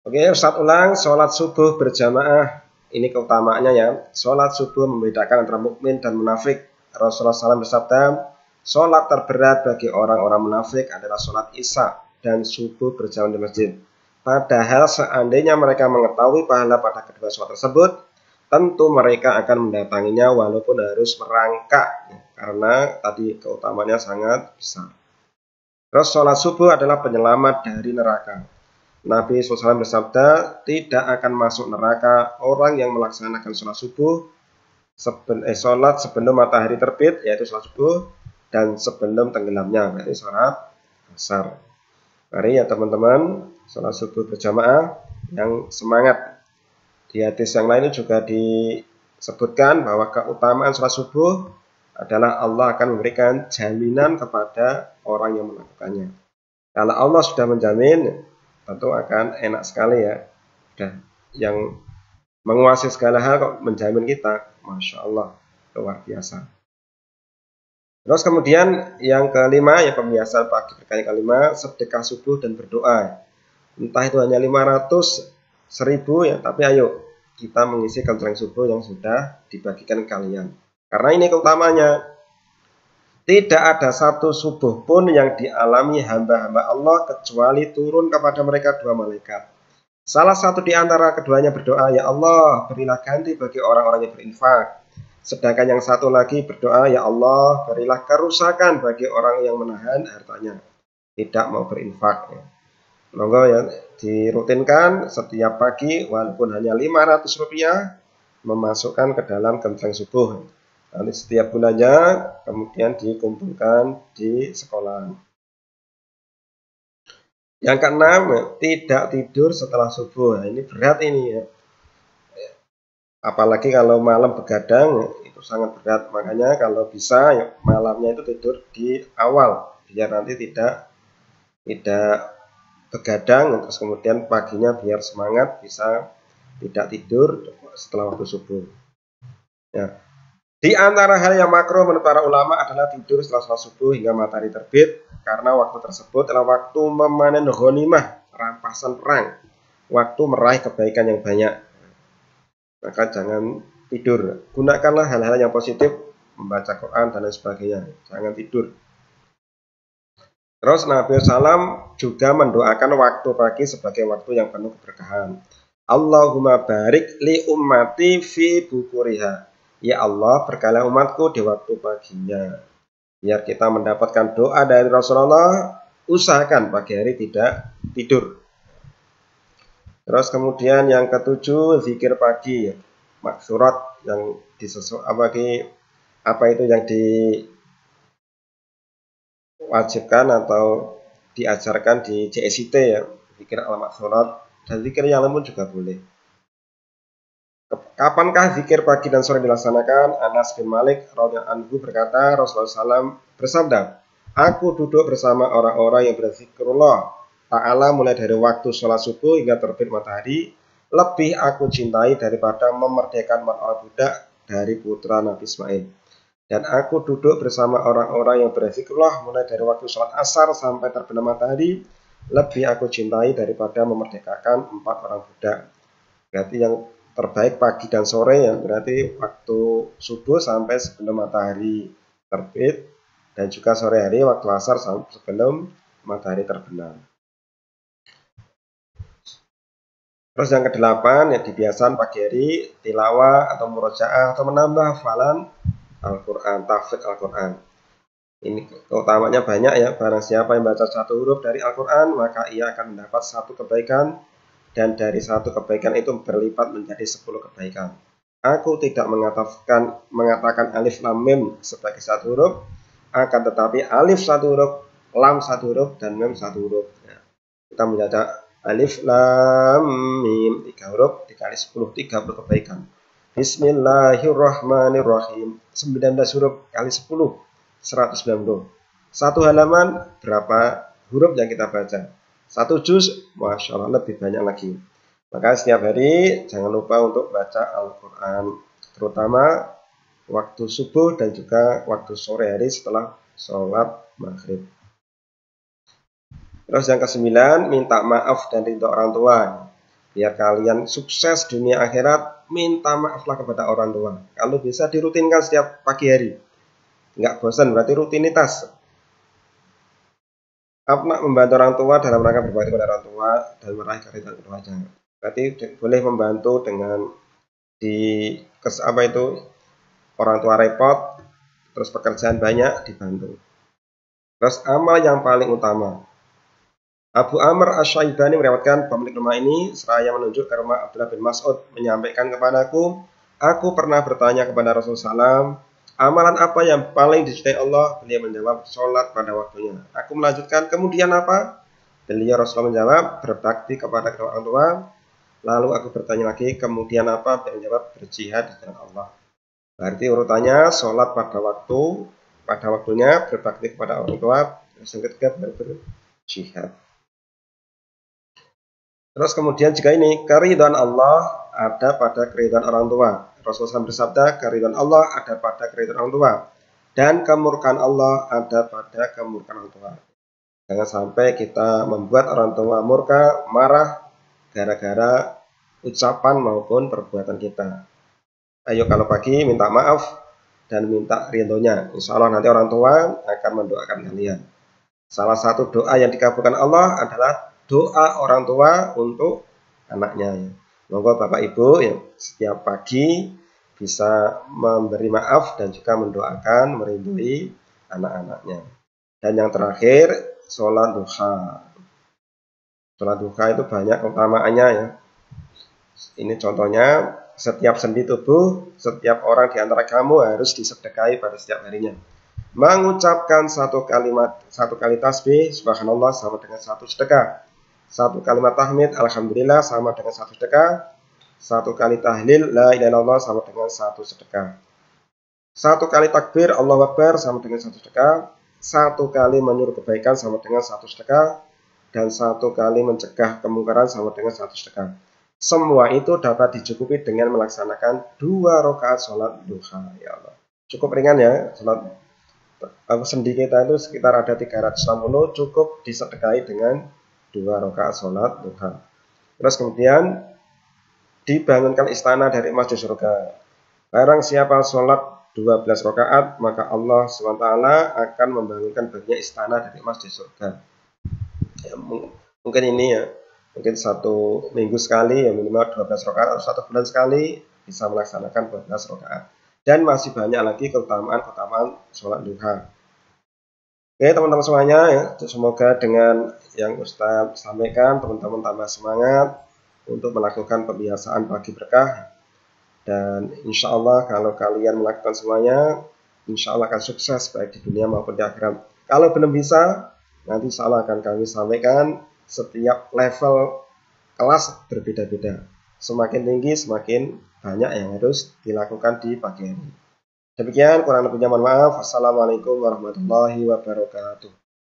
Oke, Ustaz ulang, sholat subuh berjamaah. Ini keutamaannya ya. Sholat subuh membedakan antara mukmin dan munafik. Rasulullah SAW bersabda, sholat terberat bagi orang-orang munafik adalah sholat isya dan subuh berjamaah di masjid. Padahal seandainya mereka mengetahui pahala pada kedua sholat tersebut, tentu mereka akan mendatanginya walaupun harus merangkak. Karena tadi keutamaannya sangat besar. Terus sholat subuh adalah penyelamat dari neraka. Nabi SAW bersabda, tidak akan masuk neraka orang yang melaksanakan sholat subuh, sholat sebelum matahari terbit, yaitu sholat subuh, dan sebelum tenggelamnya, yaitu sholat asar. Mari ya teman-teman, sholat subuh berjamaah yang semangat. Di hadis yang lain juga disebutkan bahwa keutamaan sholat subuh adalah Allah akan memberikan jaminan kepada orang yang melakukannya. Kalau Allah sudah menjamin, tentu akan enak sekali ya. Sudah yang menguasai segala hal kok menjamin kita, Masya Allah, luar biasa. Terus kemudian yang kelima, ya pembiasaan pagi berkali kelima, sedekah subuh dan berdoa. Entah itu hanya 500, 1000 ya, tapi ayo kita mengisi kencang subuh yang sudah dibagikan kalian. Karena ini keutamanya. Tidak ada satu subuh pun yang dialami hamba-hamba Allah kecuali turun kepada mereka dua malaikat. Salah satu di antara keduanya berdoa, ya Allah, berilah ganti bagi orang-orang yang berinfak. Sedangkan yang satu lagi berdoa, ya Allah, berilah kerusakan bagi orang yang menahan hartanya, tidak mau berinfak. Monggo ya, dirutinkan setiap pagi walaupun hanya 500 rupiah memasukkan ke dalam kencang subuh. Nanti setiap bulannya kemudian dikumpulkan di sekolah. Yang keenam, tidak tidur setelah subuh. Nah, ini berat ini ya. Apalagi kalau malam begadang itu sangat berat. Makanya kalau bisa ya, malamnya itu tidur di awal biar nanti tidak begadang, terus kemudian paginya biar semangat bisa tidak tidur setelah waktu subuh. Ya. Di antara hal yang makruh menurut para ulama adalah tidur setelah sholat subuh hingga matahari terbit, karena waktu tersebut adalah waktu memanen ghanimah, rampasan perang, waktu meraih kebaikan yang banyak. Maka jangan tidur. Gunakanlah hal-hal yang positif, membaca Quran dan lain sebagainya. Jangan tidur. Terus Nabi SAW juga mendoakan waktu pagi sebagai waktu yang penuh keberkahan. Allahumma barik li ummati fi bukuriha. Ya Allah, berkala umatku di waktu paginya. Biar kita mendapatkan doa dari Rasulullah, usahakan pagi hari tidak tidur. Terus kemudian yang ketujuh, zikir pagi, maksurat yang apa itu yang diwajibkan atau diajarkan di JSIT ya, zikir al-maksurat, dan zikir yang lain pun juga boleh. Kapankah zikir pagi dan sore dilaksanakan? Anas bin Malik radhiyallahu anhu berkata, Rasulullah SAW bersabda, aku duduk bersama orang-orang yang berzikrullah Ta'ala mulai dari waktu sholat subuh hingga terbit matahari, lebih aku cintai daripada memerdekakan orang budak dari putra Nabi Ismail. Dan aku duduk bersama orang-orang yang berzikrullah mulai dari waktu sholat asar sampai terbenam matahari, lebih aku cintai daripada memerdekakan 4 orang budak. Berarti yang terbaik pagi dan sore ya, berarti waktu subuh sampai sebelum matahari terbit, dan juga sore hari waktu asar sampai sebelum matahari terbenam. Terus yang kedelapan ya, dibiasakan pagi hari tilawah atau murojaah atau menambah hafalan Al-Quran, tahfidz Al-Quran. Ini keutamanya banyak ya, barang siapa yang baca satu huruf dari Al-Quran maka ia akan mendapat satu kebaikan, dan dari satu kebaikan itu berlipat menjadi 10 kebaikan. Aku tidak mengatakan alif lam mim sebagai satu huruf, akan tetapi alif satu huruf, lam satu huruf, dan mim satu huruf. Nah, kita membaca alif lam mim 3 huruf dikali 10, 30 kebaikan. Bismillahirrahmanirrahim 19 huruf kali 10, 190. Satu halaman berapa huruf yang kita baca? Satu juz, Masya Allah, lebih banyak lagi. Maka setiap hari jangan lupa untuk baca Al-Quran, terutama waktu subuh dan juga waktu sore hari setelah sholat maghrib. Terus yang ke-9, minta maaf dan ridho orang tua. biar kalian sukses dunia akhirat, minta maaflah kepada orang tua. Kalau bisa dirutinkan setiap pagi hari. Enggak bosan, berarti rutinitas. Apa membantu orang tua dalam rangka berbakti kepada orang tua dan meraih keridhaan keduanya. Berarti boleh membantu dengan apa itu, orang tua repot, terus pekerjaan banyak dibantu. Terus amal yang paling utama. Abu Amr Asy-Syaibani meriwayatkan pemilik rumah ini seraya menunjuk ke rumah Abdullah bin Mas'ud menyampaikan kepadaku, aku pernah bertanya kepada Rasulullah SAW, amalan apa yang paling dicintai Allah? Beliau menjawab, sholat pada waktunya. Aku melanjutkan, kemudian apa? Beliau Rasulullah menjawab, berbakti kepada kedua orang tua. Lalu aku bertanya lagi, kemudian apa? Beliau menjawab, berjihad di jalan Allah. Berarti urutannya sholat pada waktunya, berbakti kepada orang tua, terus yang ketiga berjihad. Terus kemudian jika ini keridhaan Allah ada pada keridhaan orang tua. Rasulullah SAW bersabda, keridhaan Allah ada pada keridhaan orang tua, dan kemurkaan Allah ada pada kemurkaan orang tua. Jangan sampai kita membuat orang tua murka, marah gara-gara ucapan maupun perbuatan kita. Ayo kalau pagi minta maaf dan minta ridhonya. Insya Allah nanti orang tua akan mendoakan kalian. Salah satu doa yang dikabulkan Allah adalah doa orang tua untuk anaknya. Monggo Bapak Ibu ya, setiap pagi bisa memberi maaf dan juga mendoakan, meridhoi anak-anaknya. Dan yang terakhir, sholat duha. Sholat duha itu banyak keutamaannya ya. Ini contohnya, setiap sendi tubuh, setiap orang di antara kamu harus disedekahi pada setiap harinya. Mengucapkan satu kali tasbih, subhanallah sama dengan satu sedekah. Satu kalimat tahmid, alhamdulillah sama dengan satu sedekah. Satu kali tahlil, la ilaha illallah sama dengan satu sedekah. Satu kali takbir, Allahu Akbar sama dengan satu sedekah. Satu kali menyuruh kebaikan sama dengan satu sedekah. Dan satu kali mencegah kemungkaran sama dengan satu sedekah. Semua itu dapat dicukupi dengan melaksanakan 2 rakaat sholat duha. Ya Allah, cukup ringan ya. Sholat sendi kita itu sekitar ada 360, cukup disedekahi dengan 2 rakaat sholat duha. Terus kemudian dibangunkan istana dari emas di surga. Barang siapa sholat 12 rakaat, maka Allah SWT akan membangunkan baginya istana dari emas di surga. Ya, mungkin ini ya, mungkin 1 minggu sekali ya, minimal 12 rakaat, atau 1 bulan sekali bisa melaksanakan 12 rakaat. Dan masih banyak lagi keutamaan sholat duha. Oke teman-teman semuanya ya, semoga dengan yang Ustaz sampaikan teman-teman tambah semangat untuk melakukan kebiasaan pagi berkah. Dan insya Allah kalau kalian melakukan semuanya, insya Allah akan sukses baik di dunia maupun di akhirat. Kalau belum bisa, nanti insya Allah akan kami sampaikan setiap level kelas berbeda-beda. Semakin tinggi, semakin banyak yang harus dilakukan di pagi hari. Demikian, kurang lebihnya mohon maaf. Assalamualaikum warahmatullahi wabarakatuh.